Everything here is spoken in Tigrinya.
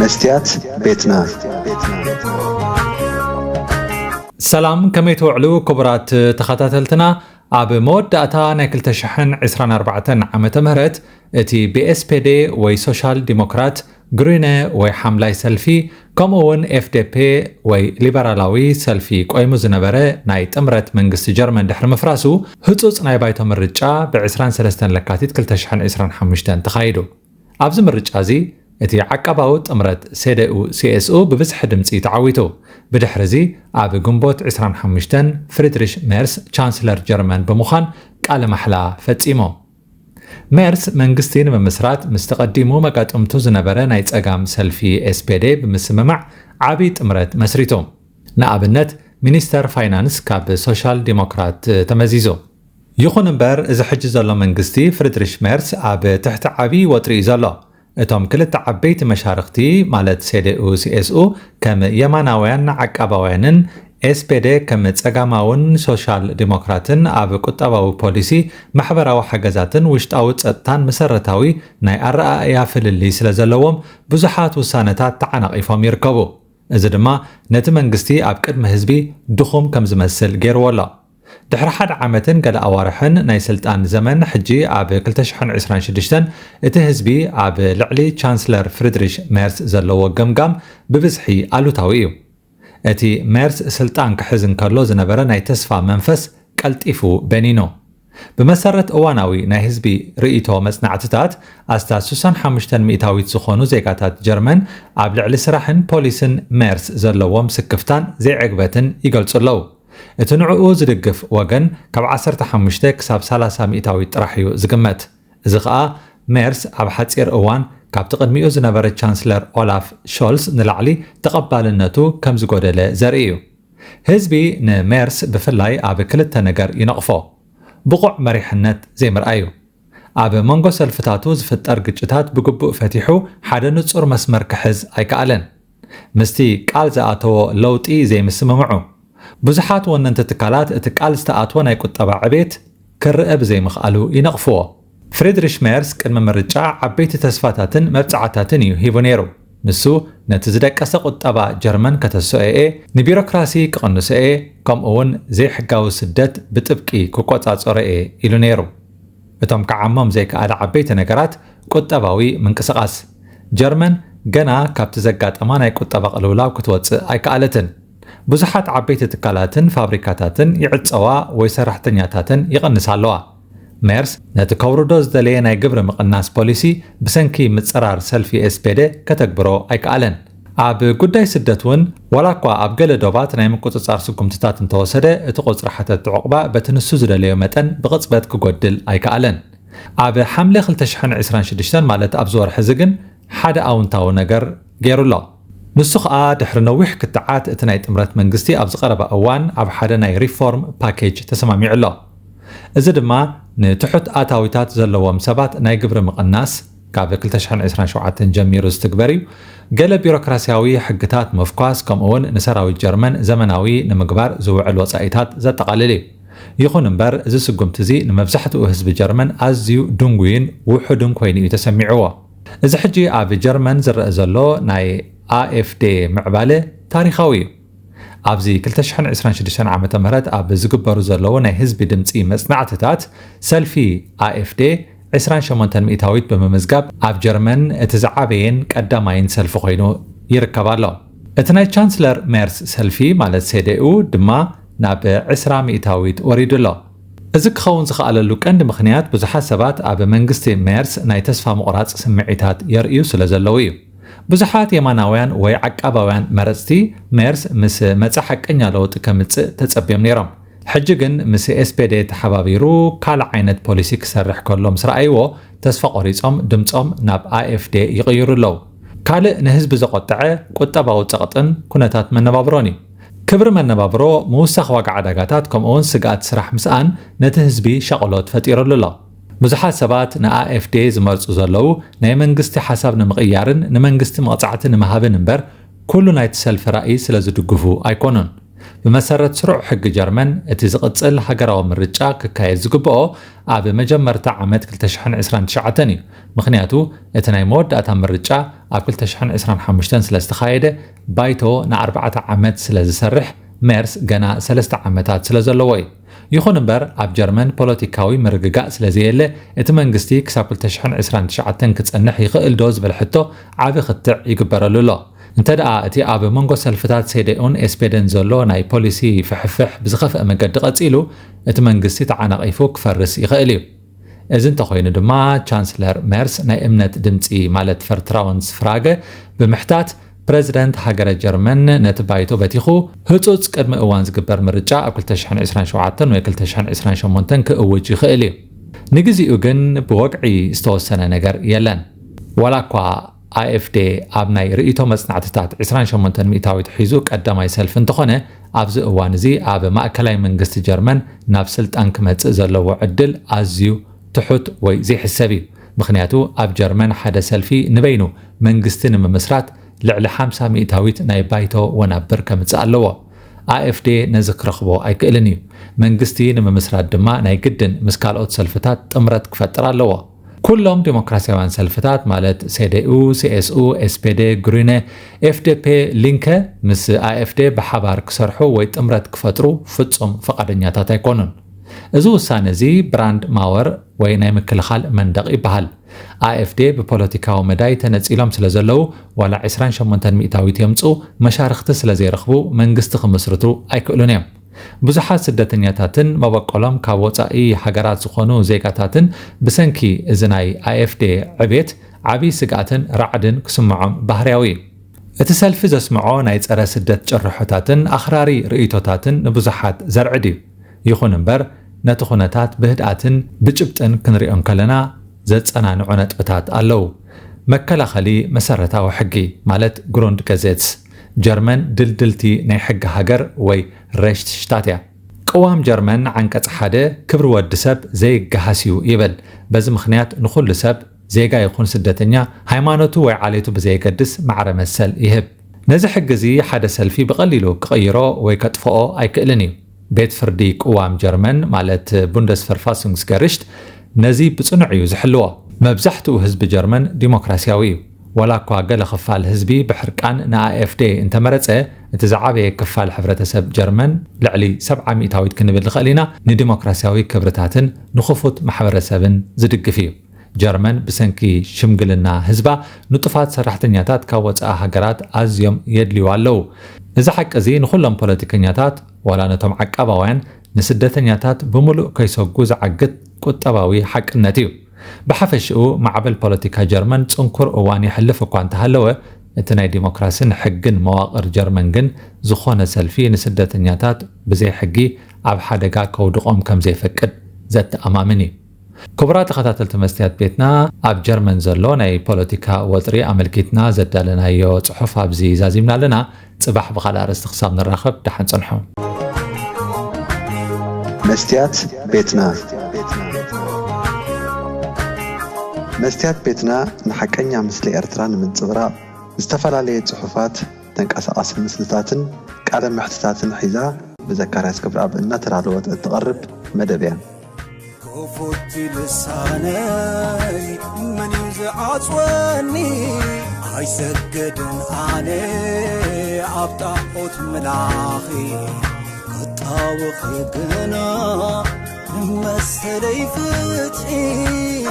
مستيات بيتنا. سلام كمي توعلو كبرات تخاتلتنا عب موداتا ناكل شحن 24 عامة مهرت اتي بي اس بي دي وي سوشال ديموكرات غرينه وي حملاي سلفي كومون اف دي بي وي ليبرالاوي سلفي قويمو زنبره ناي تمرت منغست جرمن دحر مفراسو هصوص ناي بايتو مرጫ ب23 لكاتيت 2025 تخايدو ابز مرጫ زي اتي عقباو تمرت سيدو سي اس او ببزح دمصي تعويتو بدحرزي اب غنبوت 25 فريدريش ميرس چانسلر جرمن بمخان قال محلا فصيمو ميرس منغستين بمسرات مستقدمو مقاطمتو زنبره ناي صقام سلفي اس بي دي بمسممع عبي تمرت مسريتو نابنت مينستر فاينانس كاب سوشال ديموكرات تمزيزو يخون امبر اذا حج زلو منغستي فريدريش ميرس اب تحت عبي وطري زلو اتم كلت عبيت مشارختي مالت سيدو سي اس او كم يماناوያን عقباوያንን SPD كم صقاماون سوشال ديموكراتن اب قطباو بوليسي محبراو حجزاتن وشطاو صطان مسرتاوي ناي ارأيا فللي ስለዘለዎም ብዙሓት ውሳነታት ተዓናቂፎም ይርከቡ እዚ ድማ ነቲ መንግስቲ ኣብ ቅድመ ህዝቢ ድኹም ከም ዝመስል ገይርዎሎ ድሕሪ ሓደ ዓመትን ገለ ኣዋርሕን ናይ ስልጣን ዘመን ሕጂ ኣብ 2026 እቲ ህዝቢ ኣብ ልዕሊ ቻንስለር ፍሪድሪሽ ሜርስ ዘለዎ ገምጋም ብብዝሒ ኣሉታዊ እዩ እቲ ሜርስ ስልጣን ክሕዝን ከሎ ዝነበረ ናይ ተስፋ መንፈስ ቀልጢፉ በኒኖ بمسرت اواناوي ናይ ህዝቢ ርእይቶ መጽናዕትታት ኣስታት 65 ሚእታዊት ዝኾኑ ዜጋታት ጀርመን ኣብ ልዕሊ ስራሕን ፖሊስን ሜርስ ዘለዎም ስክፍታን ዘይዕግበትን ይገልጹለው እቲ ንዕኡ ዝድግፍ ወገን ካብ 15 ክሳብ 30 ሚእታዊት ጥራሕ እዩ ዝግመት እዚ ኸኣ ሜርስ ኣብ ሓጺር እዋን ካብቲ ቅድሚኡ ዝነበረ ቻንስለር ኦላፍ ሾልስ ንላዕሊ ተቐባልነቱ ከም ዝጎደለ ዘርኢ እዩ ህዝቢ ንሜርስ ብፍላይ ኣብ ክልተ ነገር ይነቕፎ بقع مريحنت زي مرأيو عب منغو سلفتاتو زفتر قجتات بقبو فتيحو حدا نصور مسمر كحز اي كالن مستي قال زاتو لوطي زي مسممعو بزحات وننت تكالات اتقال استاتو ناي قطبا عبيت كرئب زي مخالو ينقفو فريدريش ميرس كلمه مرجع عبيت تسفاتاتن مبصعاتاتن يهيفونيرو نسو نتزدقس قطبا جرمن كتسوئي نبيروكراسي كقنسئي كم اون زي حقاو سدت بطبقي كقوصاصورئي ኢሉ ነይሩ እቶም ከዓሞም ዘይከኣለ ዓበይቲ ነገራት ቁጠባዊ ምንቅስቃስ ጀርመን ገና ካብቲ ዘጋጠማ ናይ ቁጠባ ቅልውላው ክትወፅእ ኣይከኣለትን ብዙሓት ዓበይቲ ትካላትን ፋብሪካታትን ይዕፀዋ ወይ ሰራሕተኛታትን ይቕንሳ ኣለዋ ሜርስ ነቲ ከውርዶ ዝደለየ ናይ ግብሪ ምቕናስ ፖሊሲ ብሰንኪ ምፅራር ሰልፊ SPD ከተግብሮ ኣይከኣለን ኣብ ጉዳይ ስደት ውን ወላኳ ኣብ ገለ ዶባት ናይ ምቁፅፃር ስጉምትታት እንተወሰደ እቲ ቁፅሪ ሓተት ዕቑባ በትንሱ ዝደለዮ መጠን ብቕፅበት ክጎድል ኣይከኣለን ኣብ ሓምለ 2026 ማለት ኣብ ዝወርሒ ዝግን ሓደ ኣውንታዊ ነገር ገይሩሎ ንሱ ኸኣ ድሕሪ ነዊሕ ክትዓት እቲ ናይ ጥምረት መንግስቲ ኣብ ዝቐረበ እዋን ኣብ ሓደ ናይ ሪፎርም ፓኬጅ ተሰማሚዑ ኣሎ እዚ ድማ ንትሑት ኣታዊታት ዘለዎም ሰባት ናይ ግብሪ ምቕናስ ካብ 2027 ጀሚሩ ዝትግበር እዩ ገለ ቢሮክራሲያዊ ሕግታት መፍኳስ ከምኡውን ንሰራዊት ጀርመን ዘመናዊ ንምግባር ዝውዕል ወፃኢታት ዘጠቓልል እዩ ይኹን እምበር እዚ ስጉምቲ እዚ ንመብዛሕትኡ ህዝቢ ጀርመን ኣዝዩ ድንጉይን ውሑድን ኮይኑ እዩ ተሰሚዕዎ እዚ ሕጂ ኣብ ጀርመን ዝረአ ዘሎ ናይ AfD ምዕባለ ታሪኻዊ እዩ ኣብዚ 2026 ዓመተ ምህረት ኣብ ዝግበሩ ዘለዉ ናይ ህዝቢ ድምፂ መጽናዕትታት ሰልፊ AfD 28 ሚእታዊት በመመዝጋብ ኣብ ጀርመን እቲ ዝዓበየን ቀዳማይን ሰልፊ ኮይኑ ይርከብ ኣሎ እቲ ናይ ቻንስለር ሜርስ ሰልፊ ማለት CDU ድማ ናብ 20 ሚእታዊት ወሪዱ ኣሎ እዚ ክኸውን ዝኽኣለሉ ቀንዲ ምኽንያት ብዙሓት ሰባት ኣብ መንግስቲ ሜርስ ናይ ተስፋ ምቑራፅ ስምዒታት የርእዩ ስለ ዘለዉ እዩ ብዙሓት የማናውያን ወይ ዓቃባውያን መረፅቲ ሜርስ ምስ መጽ ሓቀኛ ለውጢ ከምጽእ ተጸብዮም ነይሮም ሕጂ ግን ምስ SPD ተሓባቢሩ ካል ዓይነት ፖሊሲ ክሰርሕ ከሎም ስራኣይዎ ተስፋ ቆሪጾም ድምጾም ናብ AfD ይቕይሩ ኣለዉ ካልእ ንህዝቢ ዘቆጥዐ ቁጠባዊ ፀቕጥን ኩነታት መነባብሮን እዩ ክብሪ መነባብሮ ምውሳኽ ዋጋ ዕዳጋታት ከምኡውን ስጋኣት ስራሕ ምስኣን ነቲ ህዝቢ ሸቕሎት ፈጢሩሉ ኣሎ ብዙሓት ሰባት ንAfD ዝመርፁ ዘለዉ ናይ መንግስቲ ሓሳብ ንምቕያርን ንመንግስቲ መቕፃዕቲ ንምሃብን እምበር ኩሉ ናይቲ ሰልፊ ራእይ ስለ ዝድግፉ ኣይኮኑን بمسرت سرع حق جرمن اتي زقصل هاجراو مرጫ ክካየድ ዝግብኦ ኣብ መጀመርታ ዓመት 2029 ምኽንያቱ እቲ ናይ መወዳእታ ምርጫ ኣብ 2025 ስለ ዝተኻየደ ባይቶ ን4 ዓመት ስለ ዝሰርሕ ሜርስ ገና 3 ዓመታት ስለ ዘለዎ እዩ። ይኹን እምበር ኣብ ጀርመን ፖለቲካዊ ምርግጋእ ስለ ዘየለ እቲ መንግስቲ ክሳብ 2029 ክጸንሕ ይኽእል ዶ ዝብል ሕቶ ዓቢ ክትዕ ይግበረሉ ኣሎ። እንተደኣ እቲ ኣብ መንጎ ሰልፍታት ሴዴኡን ኤስፔደን ዘሎ ናይ ፖሊሲ ፍሕፍሕ ብዝኸፍአ መገዲ ቀጺሉ እቲ መንግስቲ ተዓናቒፉ ክፈርስ ይኽእል እዩ። እዚ እንተኾይኑ ድማ ቻንስለር ሜርስ ናይ እምነት ድምፂ ማለት ፈርትራውንስ ፍራገ ብምሕታት ፕሬዚደንት ሃገረ ጀርመን ነቲ ባይቶ በቲኹ ህጹጽ ቅድሚ እዋን ዝግበር ምርጫ ኣብ 2027 ወይ 2028 ክእውጅ ይኽእል እዩ። ንግዚኡ ግን ብወግዒ ዝተወሰነ ነገር የለን። ዋላ እኳ AfD ኣብ ናይ ርእይቶ መጽናዕትታት 28 ሚእታዊት ሒዙ ቀዳማይ ሰልፊ እንተኾነ ኣብዚ እዋን እዚ ኣብ ማእከላይ መንግስቲ ጀርመን ናብ ስልጣን ክመጽእ ዘለዎ ዕድል ኣዝዩ ትሑት ወይ ዘይሕሰብ እዩ። ምክንያቱ ኣብ ጀርመን ሓደ ሰልፊ ንበይኑ መንግስቲ ንምምስራት ልዕሊ 50 ሚእታዊት ናይ ባይቶ ወናብር ከምጽእ ኣለዎ። AfD ነዚ ክረኽቦ ኣይክእልን እዩ። መንግስቲ ንምምስራት ድማ ናይ ግድን ምስ ካልኦት ሰልፍታት ጥምረት ክፈጥር ኣለዎ። ኩሎም ዲሞክራሲያውያን ሰልፍታት ማለት CDU፣ CSU፣ SPD፣ ግሪነ፣ FDP፣ ሊንከ ምስ AfD ብሓባር ክሰርሑ ወይ ጥምረት ክፈጥሩ ፍጹም ፈቃደኛታት ኣይኮኑን። እዚ ውሳነ እዚ ብራንድ ማወር ወይ ናይ ምክልኻል መንደቕ ይበሃል። AfD ብፖለቲካዊ መዳይ ተነጺሎም ስለ ዘለው ዋላ 28 ሚእታዊት የምፁ መሻርክቲ ስለ ዘይረኽቡ መንግስቲ ክምስርቱ ኣይክእሉን እዮም። ብዙሓት ስደተኛታትን መበቆሎም ካብ ወፃኢ ሃገራት ዝኾኑ ዜጋታትን ብሰንኪ እዚ ናይ AfD ዕቤት ዓብይ ስጋኣትን ራዕድን ክስምዖም ባህርያዊ እዩ። እቲ ሰልፊ ዘስምዖ ናይ ፀረ ስደት ጭርሖታትን ኣኽራሪ ርእይቶታትን ንብዙሓት ዘርዕድ እዩ። ይኹን እምበር ነቲ ኩነታት ብህድኣትን ብጭብጥን ክንሪኦም ከለና ዘጸናንዑ ነጥብታት ኣለዉ። መከላኸሊ መሰረታዊ ሕጊ ማለት ግሩንድ ገዜትስ ጀርመን ድልድልቲ ናይ ሕጊ ሃገር ወይ ሬሽትሽታት እያ። ቅዋም ጀርመን ዓንቀጽ ሓደ ክብሪ ወዲ ሰብ ዘይገሃስ እዩ ይብል። በዚ ምክንያት ንኹሉ ሰብ ዜጋ ይኹን ስደተኛ ሃይማኖቱ ወይ ዓሌቱ ብዘይገድስ ማዕረ መሰል ይህብ። ነዚ ሕጊ እዚ ሓደ ሰልፊ ብቐሊሉ ክቕይሮ ወይ ከጥፍኦ ኣይክእልን እዩ። ቤት ፍርዲ ቅዋም ጀርመን ማለት ቡንደስቨርፋሱንግስገሪሽት ነዚ ብጽኑዕ እዩ ዝሕልዎ። መብዛሕትኡ ህዝቢ ጀርመን ዲሞክራሲያዊ እዩ። ወላ እኳ ገለ ክፋል ህዝቢ ብሕርቃን ንAfD እንተመረፀ እቲ ዝዓበየ ክፋል ሕብረተሰብ ጀርመን ልዕሊ 70 ሚእታዊት ክንብል ንኽእል ኢና ንዲሞክራሲያዊ ክብርታትን ንኽፉት ማሕበረሰብን ዝድግፍ እዩ። ጀርመን ብሰንኪ ሽምግልና ህዝባ ንጡፋት ሰራሕተኛታት ካብ ወፃኢ ሃገራት ኣዝዮም የድልዩ ኣለዉ። እዚ ሓቂ እዚ ንኩሎም ፖለቲከኛታት ዋላ ነቶም ዓቀባውያን ንስደተኛታት ብምሉእ ከይሰጉ ዝዓግት ቁጠባዊ ሓቅነት እዩ። ብሓፈሽኡ ማዕበል ፖለቲካ ጀርመን ጽንኩር እዋን ይሕልፍ እኳ እንተሃለወ እቲ ናይ ዲሞክራሲን ሕግን መዋቕር ጀርመን ግን ዝኾነ ሰልፊ ንስደተኛታት ብዘይ ሕጊ ኣብ ሓደጋ ከውድቖም ከም ዘይፈቅድ ዘተኣማምን እዩ። ክቡራት ተኸታተልቲ መስትያት ቤትና ኣብ ጀርመን ዘሎ ናይ ፖለቲካ ወጥሪ ኣመልኪትና ዘዳለናዮ ጽሑፍ ኣብዚ ዛዚምና ኣለና። ጽባሕ ብኻልእ ኣርእስቲ ክሳብ ንራኸብ ደሓን ጽንሑ። መስትያት ቤትና መስትያት ቤትና ንሐቀኛ ምስሊ ኤርትራ ንምንጽብራቕ ዝተፈላለዩ ጽሑፋት ተንቀሳቓሲ ምስልታትን ቃለ ምሕትታትን ሒዛ ብዘካርያስ ክብረኣብ እናተዳለወት እትቐርብ መደብ እያ። كفوت لساني من يزعصوني عيسجدن علي عبطاقوت ملاخي قطاوخي قنا مسلي فتحي